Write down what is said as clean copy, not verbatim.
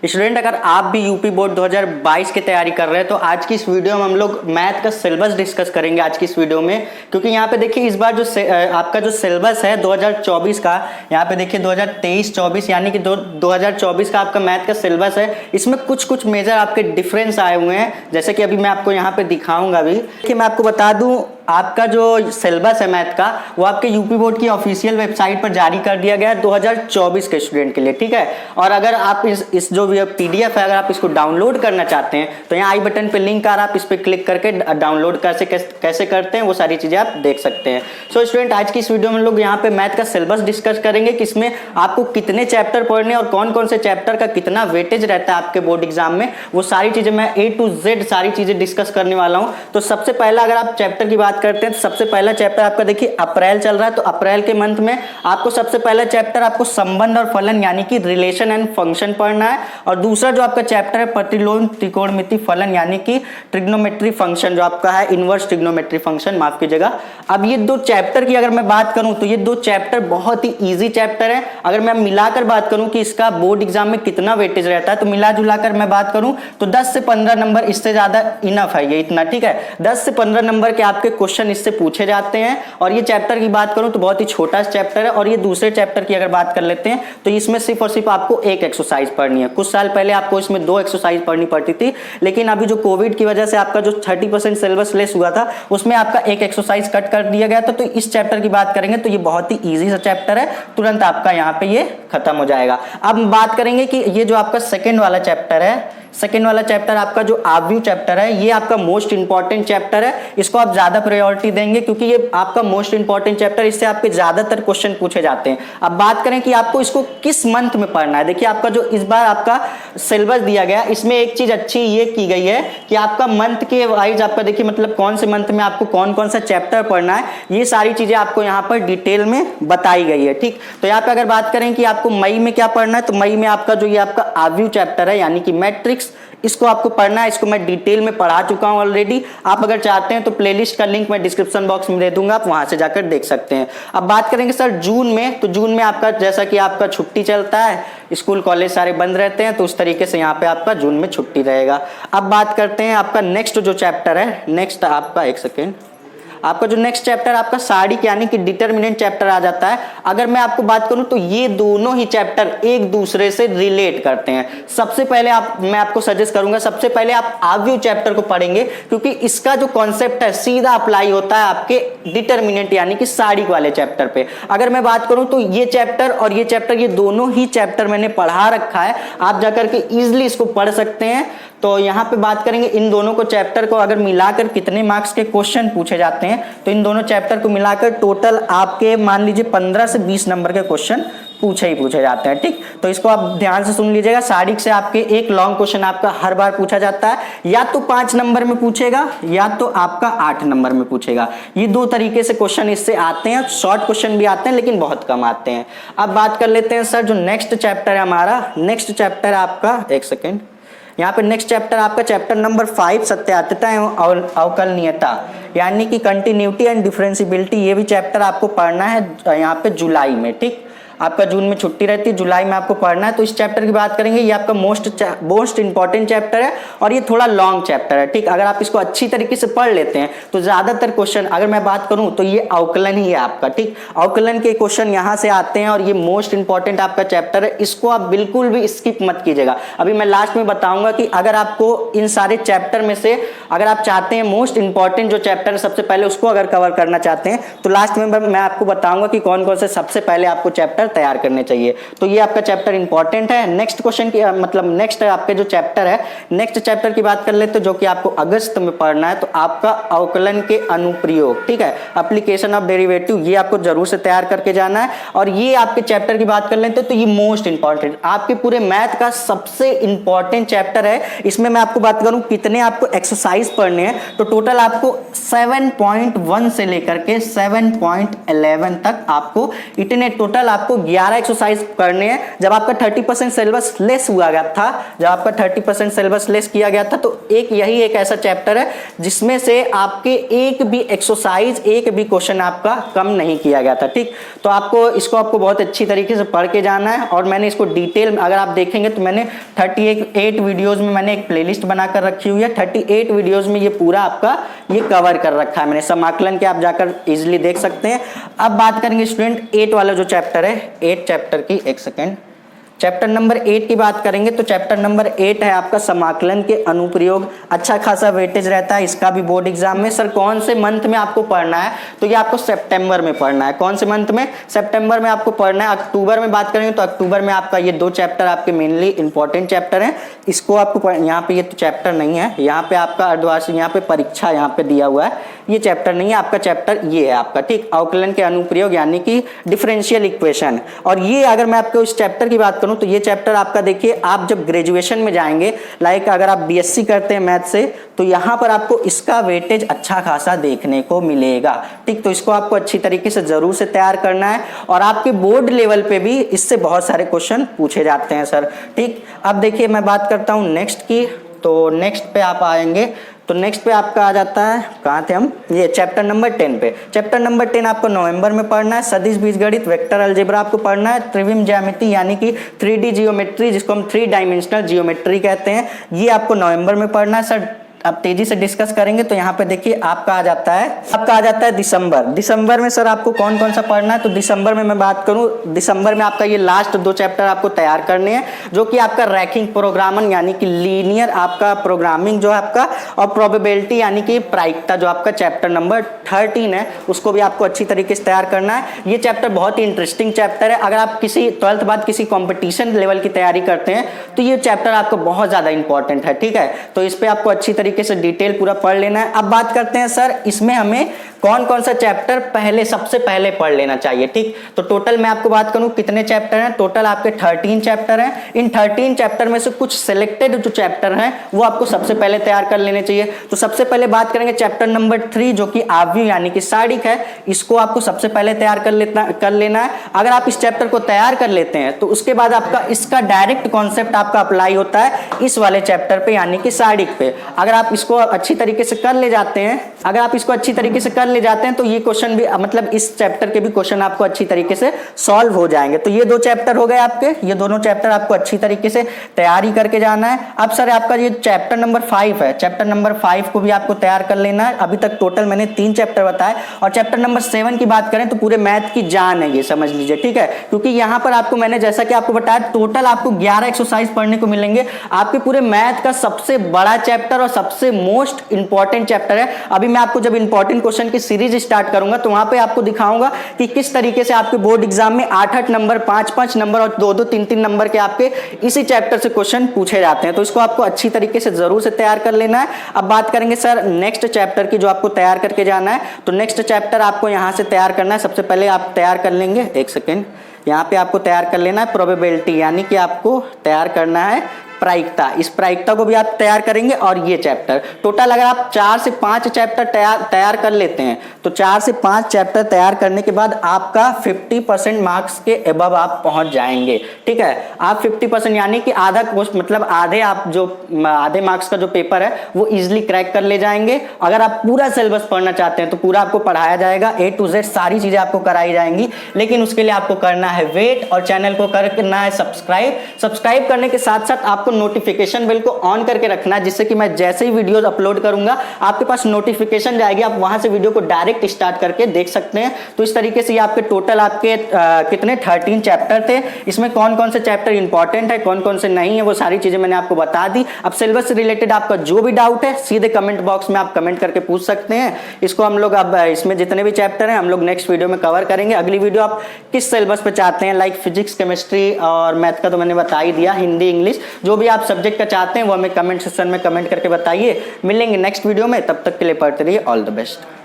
Student, अगर आप भी यूपी बोर्ड 2022 की तैयारी कर रहे हैं तो आज की इस वीडियो में हम लोग मैथ का सिलेबस डिस्कस करेंगे आज की इस वीडियो में। क्योंकि यहाँ पे देखिए इस बार जो आपका जो सिलेबस है 2024 का, यहाँ पे देखिए 2023-24 यानी कि 2024 का आपका मैथ का सिलेबस है। इसमें कुछ मेजर आपके डिफरेंस आए हुए हैं, जैसे कि अभी मैं आपको यहाँ पे दिखाऊंगा। अभी देखिए मैं आपको बता दूं, आपका जो सिलेबस है मैथ का वो आपके यूपी बोर्ड की ऑफिशियल वेबसाइट पर जारी कर दिया गया है 2024 के स्टूडेंट के लिए, ठीक है। और अगर आप इस जो पीडीएफ है अगर आप इसको डाउनलोड करना चाहते हैं तो यहाँ आई बटन पे लिंक आ रहा है, आप इस पर क्लिक करके डाउनलोड कैसे करते हैं वो सारी चीजें आप देख सकते हैं। सो स्टूडेंट, आज की इस वीडियो में लोग यहाँ पे मैथ का सिलेबस डिस्कस करेंगे कि इसमें आपको कितने चैप्टर पढ़ने और कौन कौन से चैप्टर का कितना वेटेज रहता है आपके बोर्ड एग्जाम में, वो सारी चीजें मैं A to Z सारी चीजें डिस्कस करने वाला हूँ। तो सबसे पहला अगर आप चैप्टर की बात करते हैं तो सबसे पहला चैप्टर आपका देखिए अप्रैल चल रहा है, तो अप्रैल के मंथ में आपको सबसे पहला चैप्टर आपको संबंध और फलन यानी कि रिलेशन एंड फंक्शन पढ़ना है। और दूसरा जो आपका चैप्टर है प्रतिलोम त्रिकोणमिति फलन यानी कि ट्रिग्नोमेट्री फंक्शन, जो आपका है इनवर्स ट्रिग्नोमेट्री फंक्शन, माफ कीजिएगा। अब ये दो चैप्टर की अगर मैं बात करूं तो ये दो चैप्टर बहुत ही इजी चैप्टर है। अगर मैं मिलाकर बात करूं कि इसका बोर्ड एग्जाम में कितना वेटेज रहता है तो मिला जुलाकर मैं बात करूं तो 10 से 15 नंबर, इससे ज्यादा इनफ है ये इतना, ठीक है। 10 से 15 नंबर के आपके क्वेश्चन इससे पूछे जाते हैं। और ये चैप्टर की बात करूं तो बहुत ही छोटा चैप्टर है। और ये दूसरे चैप्टर की अगर बात कर लेते हैं तो इसमें सिर्फ और सिर्फ आपको एक एक्सरसाइज पढ़नी है। कुछ साल पहले आपको इसमें 2 एक्सरसाइज पढ़नी पड़ती थी, लेकिन अभी जो कोविड की वजह से आपका जो 30% सिलेबस लेस हुआ था उसमें आपका एक एक्सरसाइज कट कर दिया गया था। तो इस चैप्टर की बात करेंगे तो ये बहुत ही ईजी सा चैप्टर है, तुरंत आपका यहाँ पे ये खत्म हो जाएगा। अब हम बात करेंगे कि ये जो आपका सेकेंड वाला चैप्टर है, सेकेंड वाला चैप्टर आपका जो आव्यूह चैप्टर है, ये आपका मोस्ट इंपॉर्टेंट चैप्टर है। इसको आप ज्यादा प्रायोरिटी देंगे क्योंकि ये आपका मोस्ट इंपॉर्टेंट चैप्टर, इससे आपके ज्यादातर क्वेश्चन पूछे जाते हैं। अब बात करें कि आपको इसको किस मंथ में पढ़ना है, देखिए आपका जो इस बार आपका सिलेबस दिया गया इसमें एक चीज अच्छी ये की गई है कि आपका मंथ के वाइज आपका देखिए मतलब कौन से मंथ में आपको कौन कौन सा चैप्टर पढ़ना है, ये सारी चीजें आपको यहाँ पर डिटेल में बताई गई है, ठीक। तो यहाँ पे अगर बात करें कि आपको मई में क्या पढ़ना है तो मई में आपका जो ये आपका आव्यूह चैप्टर है यानी कि मैट्रिक्स, इसको आपको पढ़ना है। इसको मैं डिटेल में पढ़ा चुका हूं ऑलरेडी। आप अगर चाहते हैं तो प्लेलिस्ट का लिंक मैं डिस्क्रिप्शन बॉक्स में दे दूंगा, आप वहां से जाकर देख सकते हैं। अब बात करेंगे सर जून में, तो जून में आपका जैसा कि आपका छुट्टी चलता है, स्कूल कॉलेज सारे बंद रहते हैं, तो उस तरीके से यहाँ पे आपका जून में छुट्टी रहेगा। अब बात करते हैं आपका नेक्स्ट जो चैप्टर है, नेक्स्ट आपका एक सेकेंड, आपका जो नेक्स्ट चैप्टर आपका सारिक यानी कि डिटरमिनेंट चैप्टर आ जाता है। अगर मैं आपको बात करूं तो ये दोनों ही चैप्टर एक दूसरे से रिलेट करते हैं। सबसे पहले मैं आपको सजेस्ट करूंगा सबसे पहले आप आव्यूह चैप्टर को पढ़ेंगे, क्योंकि इसका जो कॉन्सेप्ट है सीधा अप्लाई होता है आपके डिटरमिनेंट यानी कि सारिक वाले चैप्टर पे। अगर मैं बात करूं तो ये चैप्टर और ये चैप्टर, ये दोनों ही चैप्टर मैंने पढ़ा रखा है, आप जाकर के इजिली इसको पढ़ सकते हैं। तो यहाँ पे बात करेंगे इन दोनों को चैप्टर को अगर मिलाकर कितने मार्क्स के क्वेश्चन पूछे जाते हैं, तो इन दोनों चैप्टर को मिलाकर टोटल आपके मान लीजिए 15 से 20 नंबर के क्वेश्चन पूछे जाते हैं, ठीक। तो इसको आप ध्यान से सुन लीजिएगा। सारिक से आपके एक लॉन्ग क्वेश्चन आपका हर बार पूछा जाता है, या तो 5 नंबर में पूछेगा या तो आपका 8 नंबर में पूछेगा। ये दो तरीके से क्वेश्चन इससे आते हैं। शॉर्ट क्वेश्चन भी आते हैं लेकिन बहुत कम आते हैं। अब बात कर लेते हैं सर जो नेक्स्ट चैप्टर है हमारा, नेक्स्ट चैप्टर आपका एक सेकेंड, यहाँ पे नेक्स्ट चैप्टर आपका चैप्टर नंबर 5 सत्यात्यता एवं अवकलनीयता यानी कि कंटिन्यूटी एंड डिफरेंशियबिलिटी। ये भी चैप्टर आपको पढ़ना है यहाँ पे जुलाई में, ठीक। आपका जून में छुट्टी रहती है, जुलाई में आपको पढ़ना है। तो इस चैप्टर की बात करेंगे, ये आपका मोस्ट इंपॉर्टेंट चैप्टर है और ये थोड़ा लॉन्ग चैप्टर है, ठीक। अगर आप इसको अच्छी तरीके से पढ़ लेते हैं तो ज्यादातर क्वेश्चन, अगर मैं बात करूं तो ये अवकलन ही है आपका, ठीक। अवकलन के क्वेश्चन यहाँ से आते हैं और ये मोस्ट इंपॉर्टेंट आपका चैप्टर है, इसको आप बिल्कुल भी स्किप मत कीजिएगा। अभी मैं लास्ट में बताऊंगा कि अगर आपको इन सारे चैप्टर में से अगर आप चाहते हैं मोस्ट इंपॉर्टेंट जो चैप्टर है सबसे पहले उसको अगर कवर करना चाहते हैं तो लास्ट में मैं आपको बताऊंगा कि कौन कौन से सबसे पहले आपको चैप्टर तैयार करने चाहिए। तो ये आपका चैप्टर इंपॉर्टेंट है। नेक्स्ट क्वेश्चन की मतलब नेक्स्ट आपके जो चैप्टर है, नेक्स्ट चैप्टर की बात कर लेते जो कि आपको अगस्त में पढ़ना है, तो आपका अवकलन के अनुप्रयोग, ठीक है, एप्लीकेशन ऑफ डेरिवेटिव, ये आपको जरूर से तैयार करके जाना है। और ये आपके चैप्टर की बात कर लेते तो ये मोस्ट इंपॉर्टेंट आपके पूरे मैथ का सबसे इंपॉर्टेंट चैप्टर है। इसमें मैं आपको बात करूं कितने आपको एक्सरसाइज पढ़ने हैं, तो टोटल आपको 7.1 से लेकर के 7.11 तक आपको इतने टोटल आपको आपको 11 एक्सरसाइज करने हैं। जब आपका 30% सिलेबस लेस हुआ गया था, जब आपका 30% सिलेबस लेस किया गया था, तो यही एक ऐसा चैप्टर है जिसमें से आपके एक भी एक्सरसाइज, एक भी क्वेश्चन आपका कम नहीं किया गया था। ठीक, तो आपको बहुत अच्छी तरीके से पढ़ के जाना है। और मैंने इसको डिटेल, अगर आप देखेंगे तो मैंने 38 वीडियोज में मैंने एक प्लेलिस्ट बनाकर रखी हुई है। 38 वीडियोज में ये पूरा आपका ये कवर कर रखा है मैंने, समाकलन के आप जाकर इजिली देख सकते हैं। अब बात करेंगे स्टूडेंट 8 वाला जो चैप्टर है, 8 चैप्टर की, एक सेकेंड, चैप्टर नंबर 8 की बात करेंगे तो चैप्टर नंबर 8 है आपका समाकलन के अनुप्रयोग। अच्छा खासा वेटेज रहता है इसका भी बोर्ड एग्जाम में। सर कौन से मंथ में आपको पढ़ना है, तो ये आपको सितंबर में पढ़ना है। कौन से मंथ में? सितंबर में आपको पढ़ना है। अक्टूबर में बात करेंगे तो अक्टूबर में आपका ये 2 चैप्टर आपके मेनली इंपॉर्टेंट चैप्टर हैं, इसको आपको यहाँ पे, ये तो चैप्टर नहीं है, यहाँ पे आपका अर्धवार्षिक, यहाँ पे परीक्षा यहाँ पे दिया हुआ है, ये चैप्टर नहीं है आपका, चैप्टर ये है आपका। ठीक, अवकलन के अनुप्रयोग यानी कि डिफरेंशियल इक्वेशन। और ये अगर मैं आपको इस चैप्टर की बात करूं तो ये चैप्टर आपका देखिए, आप जब ग्रेजुएशन में जाएंगे, लाइक अगर आप बीएससी करते हैं मैथ से, तो यहाँ पर आपको इसका वेटेज अच्छा खासा देखने को मिलेगा। ठीक, तो इसको आपको अच्छी तरीके से जरूर से तैयार करना है। और आपके बोर्ड लेवल पे भी इससे बहुत सारे क्वेश्चन पूछे जाते हैं सर। ठीक, अब देखिए मैं बात करता हूँ नेक्स्ट की, तो नेक्स्ट पे आप आएंगे तो नेक्स्ट पे आपका आ जाता है, कहाँ थे हम, ये चैप्टर नंबर 10 पे। चैप्टर नंबर 10 आपको नवंबर में पढ़ना है। सदिश बीजगणित, वेक्टर अलजेब्रा आपको पढ़ना है। त्रिविम ज्यामिति यानी कि 3D जियोमेट्री, जिसको हम 3 डायमेंशनल जियोमेट्री कहते हैं, ये आपको नवंबर में पढ़ना है। सर अब तेजी से डिस्कस करेंगे तो यहाँ पे देखिए आपका आ जाता है दिसंबर। दिसंबर में सर आपको कौन कौन सा पढ़ना है, तो दिसंबर में मैं बात करूँ, दिसंबर में आपका ये लास्ट 2 चैप्टर आपको तैयार करने हैं, जो कि आपका रैखिक प्रोग्रामन यानी कि लीनियर आपका प्रोग्रामिंग जो है आपका, और प्रोबेबिलिटी यानी कि प्रायिकता जो आपका चैप्टर नंबर 13 है, उसको भी आपको अच्छी तरीके से तैयार करना है। ये चैप्टर बहुत ही इंटरेस्टिंग चैप्टर है। अगर आप किसी 12th बाद किसी कॉम्पिटिशन लेवल की तैयारी करते हैं तो ये चैप्टर आपको बहुत ज्यादा इंपॉर्टेंट है। ठीक है, तो इस पे आपको अच्छी तरीके से डिटेल पूरा पढ़ लेना है। अब बात करते हैं सर इसमें हमें कौन कौन सा चैप्टर सबसे पहले पढ़ लेना चाहिए। ठीक, तो टोटल मैं आपको बात करूं कितने चैप्टर हैं, टोटल आपके 13 चैप्टर हैं। इन 13 चैप्टर में से कुछ सिलेक्टेड जो चैप्टर हैं वो आपको सबसे पहले तैयार कर लेने चाहिए। तो सबसे पहले बात करेंगे चैप्टर नंबर 3 जो कि आव्यूह यानी कि सारिक है, इसको आपको सबसे पहले तैयार कर लेना है। अगर आप इस चैप्टर को तैयार कर लेते हैं तो उसके बाद आपका इसका डायरेक्ट कॉन्सेप्ट आपका अप्लाई होता है इस वाले चैप्टर पे यानी कि सारिक पे। अगर आप इसको अच्छी तरीके से कर ले जाते हैं तो ये क्वेश्चन भी, मतलब इस चैप्टर के भी क्वेश्चन आपको अच्छी तरीके से सॉल्व हो जाएंगे। तो ये 2 चैप्टर हो गए आपके, ये दोनों चैप्टर आपको अच्छी तरीके से तैयारी करके जाना है। अब सर आपका ये चैप्टर नंबर 5 है, चैप्टर नंबर 5 को भी आपको तैयार कर लेना है। अभी तक टोटल मैंने 3 चैप्टर बताए, और चैप्टर नंबर 7 की बात करें तो पूरे मैथ की जान है ये, समझ लीजिए। ठीक है, क्योंकि यहाँ पर आपको मैंने जैसा कि आपको बताया टोटल आपको 11 एक्सरसाइज पढ़ने को मिलेंगे। आपके पूरे मैथ का सबसे बड़ा चैप्टर और सबसे मोस्ट इंपॉर्टेंट चैप्टर है। अभी मैं आपको जब इंपॉर्टेंट क्वेश्चन की सीरीज स्टार्ट करूंगा तो वहां पे आपको दिखाऊंगा कि किस तरीके से आपके बोर्ड एग्जाम में 8-8 नंबर, 5-5 नंबर और 2-2, 3-3 नंबर के आपके इसी चैप्टर से क्वेश्चन पूछे जाते हैं। तो इसको आपको अच्छी तरीके से जरूर से तैयार कर लेना है। अब बात करेंगे सर नेक्स्ट चैप्टर की, जो आपको तैयार करके जाना है। तो नेक्स्ट चैप्टर आपको यहां से तैयार करना है। सबसे पहले आप तैयार कर लेंगे, एक सेकेंड, यहाँ पे आपको तैयार कर लेना है प्रोबेबिलिटी, यानी कि आपको तैयार करना है प्रायिकता। इस प्रायिकता को भी आप तैयार करेंगे। और ये चैप्टर टोटल अगर आप 4 से 5 चैप्टर तैयार कर लेते हैं तो 4 से 5 चैप्टर तैयार करने के बाद आपका 50% मार्क्स के अबव आप पहुंच जाएंगे। ठीक है, आप 50% यानी कि आधा क्वेश्चन, मतलब आधे मार्क्स का जो पेपर है वो इजिली क्रैक कर ले जाएंगे। अगर आप पूरा सिलेबस पढ़ना चाहते हैं तो पूरा आपको पढ़ाया जाएगा, A to Z सारी चीजें आपको कराई जाएंगी। लेकिन उसके लिए आपको करना है वेट, और चैनल को करना है सब्सक्राइब करने के साथ साथ आपको नोटिफिकेशन बेल को ऑन करके रखना है, जिससे कि मैं जैसे ही वीडियोस अपलोड करूंगा आपके पास नोटिफिकेशन जाएगी, आप वहां से वीडियो को डायरेक्ट स्टार्ट करके देख सकते हैं। तो इस तरीके से ये आपके टोटल आपके कितने 13 चैप्टर थे। इसमें कौन कौन से चैप्टर इंपॉर्टेंट है, कौन कौन से नहीं है, वो सारी चीजें मैंने आपको बता दी। अब सिलेबस से रिलेटेड आपका जो भी डाउट है सीधे कमेंट बॉक्स में आप कमेंट करके पूछ सकते हैं। इसको हम लोग अब इसमें जितने भी चैप्टर हैं हम लोग नेक्स्ट वीडियो में कवर करेंगे। अगली वीडियो आप किस सिलेबस पे चाहते हैं, लाइक फिजिक्स, केमिस्ट्री और मैथ का तो मैंने बता ही दिया, हिंदी, इंग्लिश, जो भी आप सब्जेक्ट का चाहते हैं वो हमें कमेंट सेक्शन में कमेंट करके बताइए। मिलेंगे नेक्स्ट वीडियो में, तब तक के लिए पढ़ते रहिए। All the best.